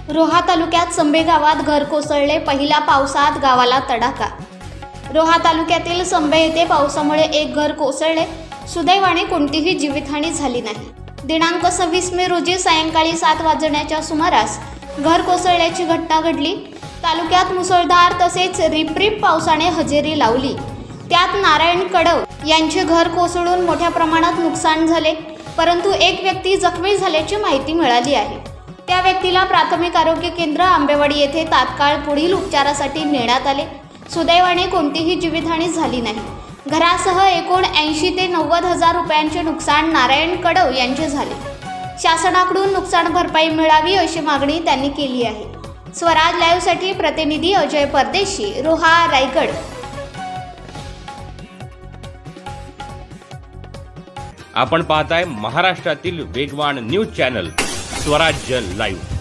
रोहा तालुक्यात संभे गावात घर कोसळले, पहिल्या पावसात गावाला तडाखा। रोहा तालुक्यातील संभे येथे पावसामुळे एक घर कोसळले, सुदैवाने कोणतीही जीवितहानी झाली नाही। दिनांक 26 मे रोजी सायंकाळी 7 वाजण्याच्या सुमारास घर कोसळल्याची घटना घडली। तालुक्यात मुसळधार तसेच रिपरिप पावसाने हजेरी लावली। त्यात नारायण कडव यांचे घर कोसळून मोठ्या प्रमाणात नुकसान झाले, परंतु एक व्यक्ती जखमी झाल्याची माहिती मिळाली आहे। त्या व्यक्तीला प्राथमिक आरोग्य केंद्र आंबेवाडी येथे तात्काळ पुढील उपचारासाठी नेण्यात आले। सुदैवाने कोणतीही जीवितहानी झाली नाही। घरासह एकूण 80 ते 90 हजार रुपयांचे नुकसान नारायण कडव यांचे झाले। शासनाकडून नुकसान भरपाई मिळावी अशी मागणी त्यांनी केली आहे। स्वराज लाईव्हसाठी प्रतिनिधी अजय परदेशी, रोहा, रायगड। आपण पाहताय महाराष्ट्रातील वेगवान न्यूज चॅनल स्वराज्य लाईव्ह।